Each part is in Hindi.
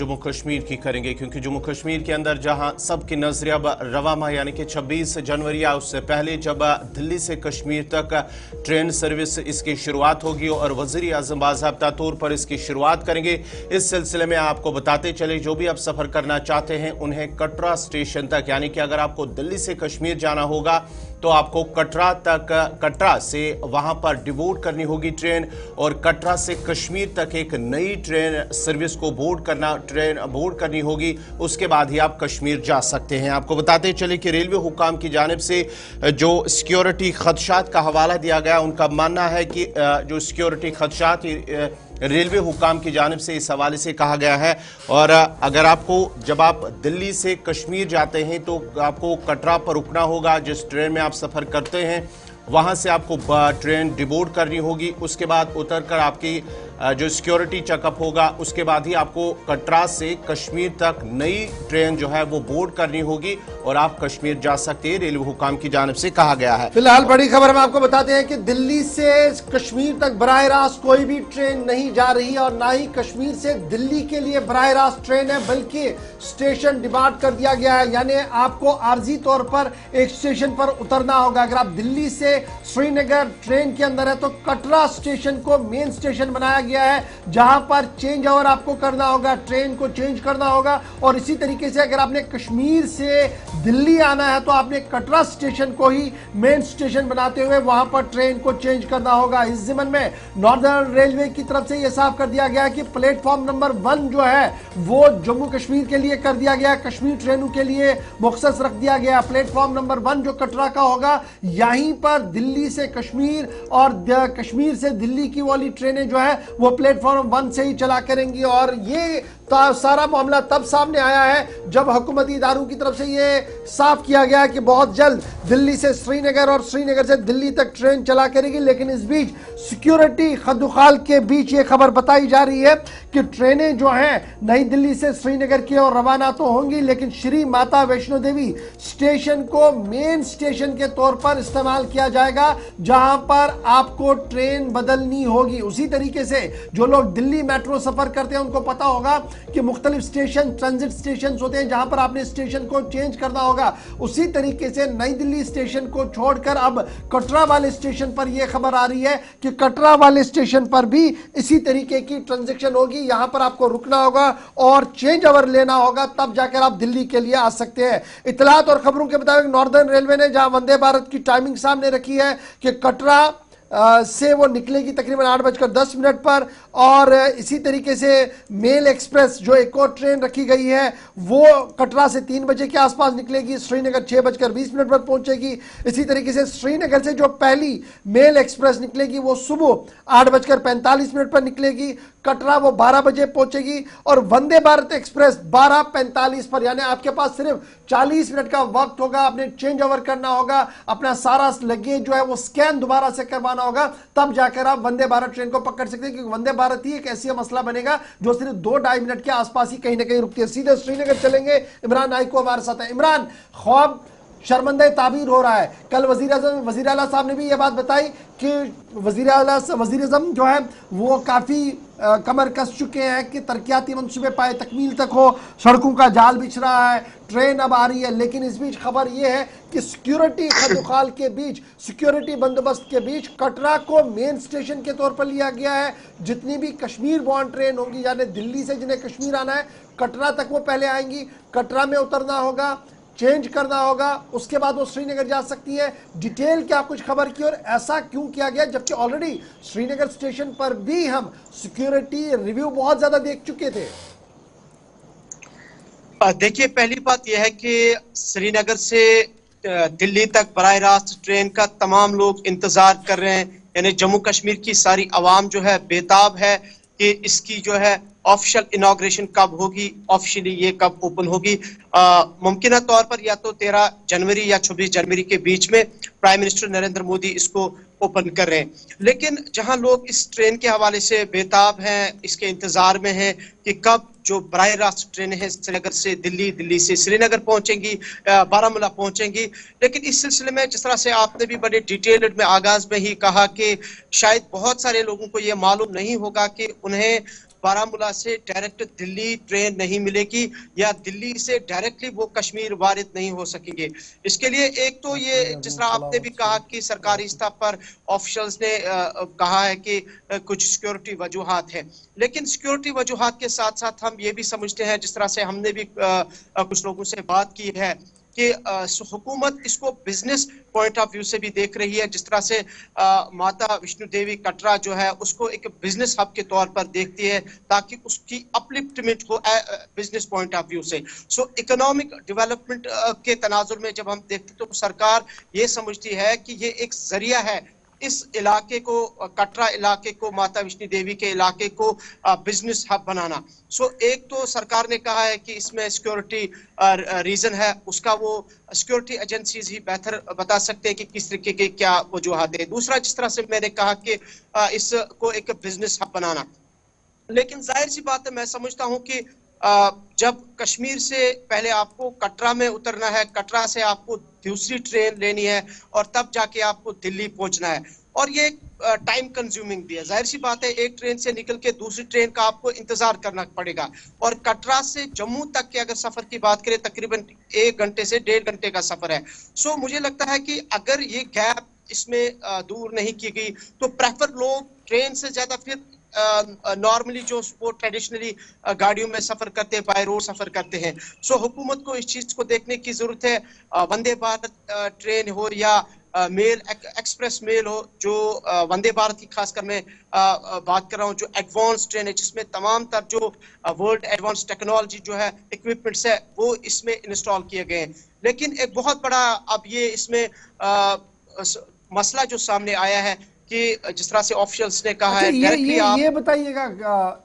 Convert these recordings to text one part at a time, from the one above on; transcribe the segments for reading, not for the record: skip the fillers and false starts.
जम्मू कश्मीर की करेंगे, क्योंकि जम्मू कश्मीर के अंदर जहां सबकी नजर अब रवा माह यानी कि 26 जनवरी या उससे पहले जब दिल्ली से कश्मीर तक ट्रेन सर्विस इसकी शुरुआत होगी और वज़ीर आज़म बाज़ाब्ता तौर पर इसकी शुरुआत करेंगे। इस सिलसिले में आपको बताते चले, जो भी आप सफ़र करना चाहते हैं उन्हें कटरा स्टेशन तक, यानी कि अगर आपको दिल्ली से कश्मीर जाना होगा तो आपको कटरा से वहां पर डिवोट करनी होगी ट्रेन, और कटरा से कश्मीर तक एक नई ट्रेन सर्विस को बोर्ड करनी होगी। उसके बाद ही आप कश्मीर जा सकते हैं। आपको बताते चले कि रेलवे हुकाम की जानिब से जो सिक्योरिटी खदशात का हवाला दिया गया, उनका मानना है कि जो सिक्योरिटी खदशात रेलवे हुकाम की जानिब से इस हवाले से कहा गया है। और अगर आपको जब आप दिल्ली से कश्मीर जाते हैं तो आपको कटरा पर रुकना होगा। जिस ट्रेन में आप सफ़र करते हैं वहाँ से आपको ट्रेन डिबोर्ड करनी होगी। उसके बाद उतरकर आपकी जो सिक्योरिटी चेकअप होगा, उसके बाद ही आपको कटरा से कश्मीर तक नई ट्रेन जो है वो बोर्ड करनी होगी और आप कश्मीर जा सकते हैं, रेलवे हुकाम की जानिब से कहा गया है। फिलहाल बड़ी खबर हम आपको बताते हैं कि दिल्ली से कश्मीर तक बराह रास्त कोई भी ट्रेन नहीं जा रही और ना ही कश्मीर से दिल्ली के लिए बराह रास्त ट्रेन है, बल्कि स्टेशन डिवाइड कर दिया गया है। यानी आपको आर्जी तौर पर एक स्टेशन पर उतरना होगा। अगर आप दिल्ली से श्रीनगर ट्रेन के अंदर है तो कटरा स्टेशन को मेन स्टेशन बनाया गया है, जहां पर चेंज ओवर आपको करना होगा, ट्रेन को चेंज करना होगा। और इसी तरीके से अगर आपने कश्मीर से दिल्ली आना है तो आपने कटरा स्टेशन को ही मेन स्टेशन बनाते हुए वहां पर ट्रेन को चेंज करना होगा। इस ज़िमन में नॉर्दर्न रेलवे की तरफ से यह साफ कर दिया गया है कि प्लेटफॉर्म नंबर 1 जो है वो जम्मू कश्मीर के लिए कर दिया गया, कश्मीर ट्रेनों के लिए मुख्तस रख दिया गया। प्लेटफॉर्म नंबर 1 जो कटरा का होगा, यहीं पर दिल्ली से कश्मीर और कश्मीर से दिल्ली की वाली ट्रेनें जो है वो प्लेटफॉर्म 1 से ही चला करेंगी। और ये सारा मामला तब सामने आया है जब हुकूमती इदारों की तरफ से ये साफ किया गया कि बहुत जल्द दिल्ली से श्रीनगर और श्रीनगर से दिल्ली तक ट्रेन चला करेगी। लेकिन इस बीच सिक्योरिटी खदुखाल के बीच ये खबर बताई जा रही है कि ट्रेनें जो हैं नई दिल्ली से श्रीनगर की ओर रवाना तो होंगी, लेकिन श्री माता वैष्णो देवी स्टेशन को मेन स्टेशन के तौर पर इस्तेमाल किया जाएगा, जहां पर आपको ट्रेन बदलनी होगी। उसी तरीके से जो लोग दिल्ली मेट्रो सफर करते हैं उनको पता होगा कि मुख्तलिफ स्टेशन ट्रांजिट स्टेशन होते हैं जहां पर आपने स्टेशन को चेंज करना होगा। उसी तरीके से नई दिल्ली स्टेशन को छोड़कर अब कटरा वाले स्टेशन पर यह खबर आ रही है कि कटरा वाले स्टेशन पर भी इसी तरीके की ट्रांजैक्शन होगी। यहां पर आपको रुकना होगा और चेंज ओवर लेना होगा, तब जाकर आप दिल्ली के लिए आ सकते हैं। इतलात और खबरों के मुताबिक नॉर्दर्न रेलवे ने जहां वंदे भारत की टाइमिंग सामने रखी है कि कटरा से वो निकलेगी तकरीबन 8:10 पर, और इसी तरीके से मेल एक्सप्रेस जो एक और ट्रेन रखी गई है वो कटरा से 3 बजे के आसपास निकलेगी, श्रीनगर 6:20 पर पहुंचेगी। इसी तरीके से श्रीनगर से जो पहली मेल एक्सप्रेस निकलेगी वो सुबह 8:45 पर निकलेगी, कटरा वो 12 बजे पहुंचेगी। और वंदे भारत एक्सप्रेस 12:45 पर, यानी आपके पास सिर्फ 40 मिनट का वक्त होगा। आपने चेंज ओवर करना होगा, अपना सारा लगेज जो है वो स्कैन दोबारा से करवाना होगा, तब जाकर आप वंदे भारत ट्रेन को पकड़ सकते हैं। क्योंकि वंदे भारत ही एक ऐसी मसला बनेगा जो सिर्फ 2-2.5 मिनट के आसपास ही कहीं ना कहीं रुकती है। सीधे श्रीनगर चलेंगे। इमरान नाइको हमारे साथ है। इमरान, ख्वाब शर्मंदा ताबीर हो रहा है। कल वजीर आला साहब ने भी यह बात बताई कि वजीर आज़म जो है वो काफ़ी कमर कस चुके हैं कि तरक्याती मंसूबे पाए तकमील तक हो, सड़कों का जाल बिछ रहा है, ट्रेन अब आ रही है। लेकिन इस बीच खबर यह है कि सिक्योरिटी खदुखाल के बीच, सिक्योरिटी बंदोबस्त के बीच कटरा को मेन स्टेशन के तौर पर लिया गया है। जितनी भी कश्मीर बॉन्ड ट्रेन होंगी, यानी दिल्ली से जिन्हें कश्मीर आना है, कटरा तक वो पहले आएंगी, कटरा में उतरना होगा, चेंज करना होगा, उसके बाद वो श्रीनगर जा सकती है। डिटेल क्या कुछ खबर की और ऐसा क्यों किया गया, जबकि ऑलरेडी श्रीनगर स्टेशन पर भी हम सिक्योरिटी रिव्यू बहुत ज्यादा देख चुके थे। देखिए, पहली बात यह है कि श्रीनगर से दिल्ली तक बराह रास्त ट्रेन का तमाम लोग इंतजार कर रहे हैं। यानी जम्मू कश्मीर की सारी आवाम जो है बेताब है कि इसकी जो है ऑफिशियल इनॉग्रेशन कब होगी, ऑफिशियली ये कब ओपन होगी। मुमकिन तौर पर या तो 13 जनवरी या 26 जनवरी के बीच में प्राइम मिनिस्टर नरेंद्र मोदी इसको ओपन कर रहे हैं। लेकिन जहां लोग इस ट्रेन के हवाले से बेताब हैं, इसके इंतजार में हैं कि कब जो बराह रास्त ट्रेन है श्रीनगर से दिल्ली, दिल्ली से श्रीनगर पहुंचेंगी, बारामूला पहुंचेंगी। लेकिन इस सिलसिले में जिस तरह से आपने भी बड़े डिटेल्ड में आगाज में ही कहा कि शायद बहुत सारे लोगों को यह मालूम नहीं होगा कि उन्हें बारामूला से डायरेक्ट दिल्ली ट्रेन नहीं मिलेगी या दिल्ली से डायरेक्टली वो कश्मीर वारिद नहीं हो सकेंगे। इसके लिए एक तो ये जिस तरह आपने भी कहा कि सरकारी स्तर पर ऑफिशियल्स ने कहा है कि कुछ सिक्योरिटी वजूहात है, लेकिन सिक्योरिटी वजूहात के साथ साथ हम ये भी समझते हैं, जिस तरह से हमने भी कुछ लोगों से बात की है, कि हुकूमत इसको बिजनेस पॉइंट ऑफ व्यू से भी देख रही है। जिस तरह से माता वैष्णो देवी कटरा जो है उसको एक बिजनेस हब के तौर पर देखती है ताकि उसकी अपलिफ्टमेंट हो बिजनेस पॉइंट ऑफ व्यू से। सो इकोनॉमिक डेवलपमेंट के तनाजुर में जब हम देखते तो सरकार ये समझती है कि ये एक जरिया है इस इलाके को, कटरा इलाके को, माता वैष्णो देवी के इलाके को बिजनेस हब बनाना। सो एक तो सरकार ने कहा है कि इसमें सिक्योरिटी रीजन है, उसका वो सिक्योरिटी एजेंसीज ही बेहतर बता सकते हैं कि किस तरीके के क्या वजूहात है। दूसरा, जिस तरह से मैंने कहा कि इसको एक बिजनेस हब बनाना, लेकिन जाहिर सी बात है, मैं समझता हूं कि जब कश्मीर से पहले आपको कटरा में उतरना है, कटरा से आपको दूसरी ट्रेन लेनी है और तब जाके आपको दिल्ली पहुंचना है, और ये टाइम कंज्यूमिंग भी है। जाहिर सी बात है, एक ट्रेन से निकल के दूसरी ट्रेन का आपको इंतजार करना पड़ेगा, और कटरा से जम्मू तक के अगर सफर की बात करें तकरीबन 1 घंटे से 1.5 घंटे का सफर है। सो मुझे लगता है कि अगर ये गैप इसमें दूर नहीं की गई तो प्रेफर लोग ट्रेन से ज्यादा फिर नॉर्मली जो वो ट्रेडिशनली गाड़ियों में सफर करते हैं, बाय रोड सफर करते हैं। सो हुकूमत को इस चीज को देखने की जरूरत है। वंदे भारत ट्रेन हो या मेल एक्सप्रेस मेल हो, जो वंदे भारत की खासकर मैं बात कर रहा हूँ, जो एडवांस ट्रेन है जिसमें तमाम तर जो वर्ल्ड एडवांस टेक्नोलॉजी जो है, इक्विपमेंट्स है, वो इसमें इंस्टॉल किए गए हैं। लेकिन एक बहुत बड़ा अब ये इसमें मसला जो सामने आया है कि जिस तरह से ऑफिशियल्स ने कहा है, ये बताइएगा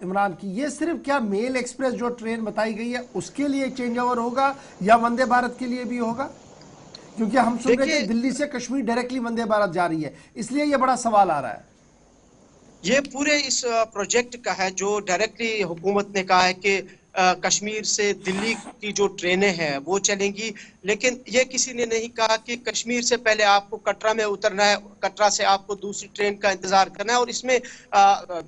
इमरान की, ये सिर्फ क्या मेल एक्सप्रेस जो ट्रेन बताई गई है उसके लिए चेंज ओवर होगा या वंदे भारत के लिए भी होगा? क्योंकि हम सुन रहे हैं कि दिल्ली से कश्मीर डायरेक्टली वंदे भारत जा रही है, इसलिए ये बड़ा सवाल आ रहा है। ये पूरे इस प्रोजेक्ट का है जो डायरेक्टली हुकूमत ने कहा है कि कश्मीर से दिल्ली की जो ट्रेनें हैं वो चलेंगी, लेकिन ये किसी ने नहीं कहा कि कश्मीर से पहले आपको कटरा में उतरना है, कटरा से आपको दूसरी ट्रेन का इंतजार करना है, और इसमें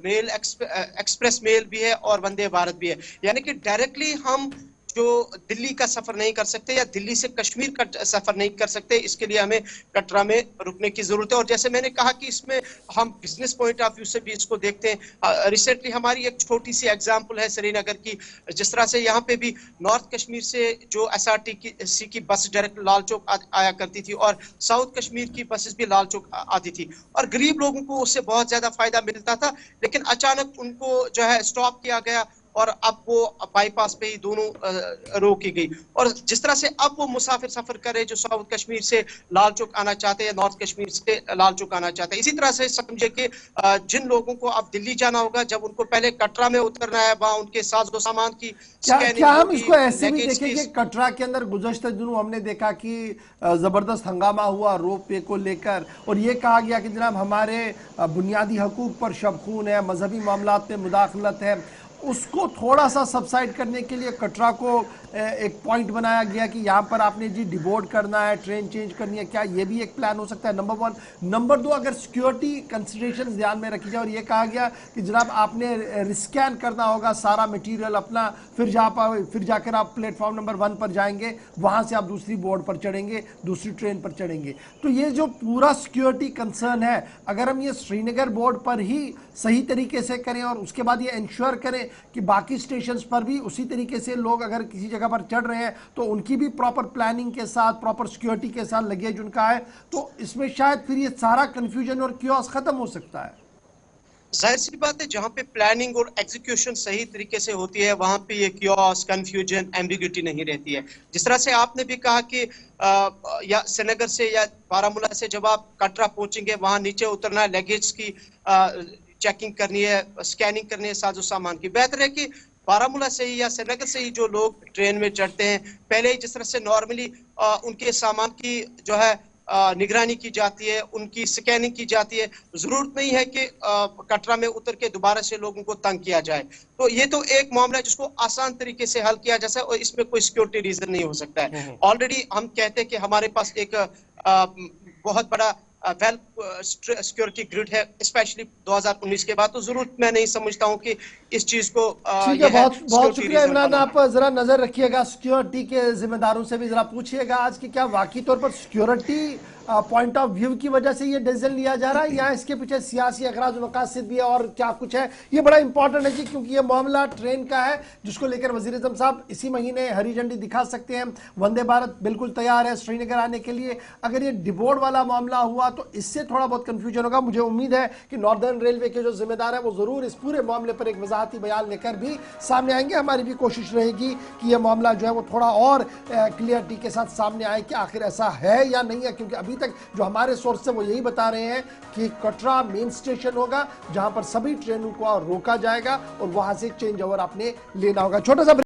मेल एक्सप्रेस मेल भी है और वंदे भारत भी है। यानी कि डायरेक्टली हम जो दिल्ली का सफर नहीं कर सकते या दिल्ली से कश्मीर का सफर नहीं कर सकते, इसके लिए हमें कटरा में रुकने की जरूरत है। और जैसे मैंने कहा कि इसमें हम बिजनेस पॉइंट ऑफ व्यू से भी इसको देखते हैं। रिसेंटली हमारी एक छोटी सी एग्जांपल है श्रीनगर की, जिस तरह से यहाँ पे भी नॉर्थ कश्मीर से जो SRTC की बस डायरेक्ट लाल चौक आया करती थी और साउथ कश्मीर की बसेस भी लाल चौक आती थी, और गरीब लोगों को उससे बहुत ज्यादा फायदा मिलता था। लेकिन अचानक उनको जो है स्टॉप किया गया और अब वो बाईपास पे ही दोनों रोक की गई। और जिस तरह से अब वो मुसाफिर सफर कर रहे जो साउथ कश्मीर से लाल चौक आना चाहते हैं, नॉर्थ कश्मीर से लाल चौक आना चाहते हैं, इसी तरह से समझे कि जिन लोगों को अब दिल्ली जाना होगा, जब उनको पहले कटरा में उतरना है, वहां उनके साजो सामान की क्या हम इसको ऐसे भी देखें कि कटरा के अंदर गुज़श्ता दिनों हमने देखा कि जबरदस्त हंगामा हुआ रोप वे को लेकर, और ये कहा गया कि जनाब हमारे बुनियादी हकूक पर शबखून है, मजहबी मामलात में मुदाखलत है, उसको थोड़ा सा सबसाइड करने के लिए कटरा को एक पॉइंट बनाया गया कि यहाँ पर आपने जी डिबोर्ड करना है, ट्रेन चेंज करनी है। क्या ये भी एक प्लान हो सकता है? नंबर 1। नंबर 2, अगर सिक्योरिटी कंसिडरेशंस ध्यान में रखी जाए और ये कहा गया कि जनाब आपने रिस्कैन करना होगा सारा मटेरियल अपना, फिर जाकर आप प्लेटफॉर्म नंबर 1 पर जाएंगे, वहाँ से आप दूसरी बोर्ड पर चढ़ेंगे, दूसरी ट्रेन पर चढ़ेंगे। तो ये जो पूरा सिक्योरिटी कंसर्न है, अगर हम ये श्रीनगर बोर्ड पर ही सही तरीके से करें और उसके बाद ये इंश्योर करें कि बाकी स्टेशंस पर भी उसी तरीके से लोग अगर किसी जगह पर चढ़ रहे हैं तो उनकी भी प्रॉपर प्लानिंग के साथ, प्रॉपर सिक्योरिटी के साथ लगेज उनका है, तो इसमें शायद फिर ये सारा कंफ्यूजन और क्योस खत्म हो सकता है। जाहिर सी बात है, जहां पे प्लानिंग और एग्जीक्यूशन सही तरीके से होती है वहां पे ये क्योस, कंफ्यूजन, एम्बिग्यूटी नहीं रहती है। जिस तरह से आपने भी कहा कि या श्रीनगर से या बारामूला से जब आप कटरा पहुंचेंगे, वहां नीचे उतरना है, लगेज की चेकिंग करनी है, स्कैनिंग करनी है साजो सामान की। बेहतर है कि बारामूला से ही या श्रीनगर से ही जो लोग ट्रेन में चढ़ते हैं, पहले ही जिस तरह से नॉर्मली उनके सामान की जो है निगरानी की जाती है, उनकी स्कैनिंग की जाती है। जरूरत नहीं है कि कटरा में उतर के दोबारा से लोगों को तंग किया जाए। तो ये तो एक मामला है जिसको आसान तरीके से हल किया जा सकता है और इसमें कोई सिक्योरिटी रीजन नहीं हो सकता है। ऑलरेडी हम कहते हैं कि हमारे पास एक बहुत बड़ा वेल सिक्योरिटी ग्रिड है, स्पेशली 2019 के बाद, तो जरूर मैं नहीं समझता हूं कि इस चीज को ठीक है। बहुत बहुत शुक्रिया इमरान, आप जरा नजर रखिएगा, सिक्योरिटी के जिम्मेदारों से भी जरा पूछिएगा आज कि क्या वाकई तौर पर सिक्योरिटी पॉइंट ऑफ व्यू की वजह से ये डिसीजन लिया जा रहा है या इसके पीछे सियासी अगराज मकासद भी है और क्या कुछ है। ये बड़ा इंपॉर्टेंट है जी, क्योंकि ये मामला ट्रेन का है जिसको लेकर वजीर आज़म साहब इसी महीने हरी झंडी दिखा सकते हैं। वंदे भारत बिल्कुल तैयार है श्रीनगर आने के लिए। अगर ये डिबोर्ड वाला मामला हुआ तो इससे थोड़ा बहुत कंफ्यूजन होगा। मुझे उम्मीद है कि नॉर्दर्न रेलवे के जो जिम्मेदार है वो जरूर इस पूरे मामले पर एक वजाहती बयान लेकर भी सामने आएंगे। हमारी भी कोशिश रहेगी कि यह मामला जो है वो थोड़ा और क्लियरिटी के साथ सामने आए कि आखिर ऐसा है या नहीं है, क्योंकि अभी तक जो हमारे सोर्स है वो यही बता रहे हैं कि कटरा मेन स्टेशन होगा जहां पर सभी ट्रेनों को रोका जाएगा और वहां से चेंज ओवर आपने लेना होगा। छोटा सा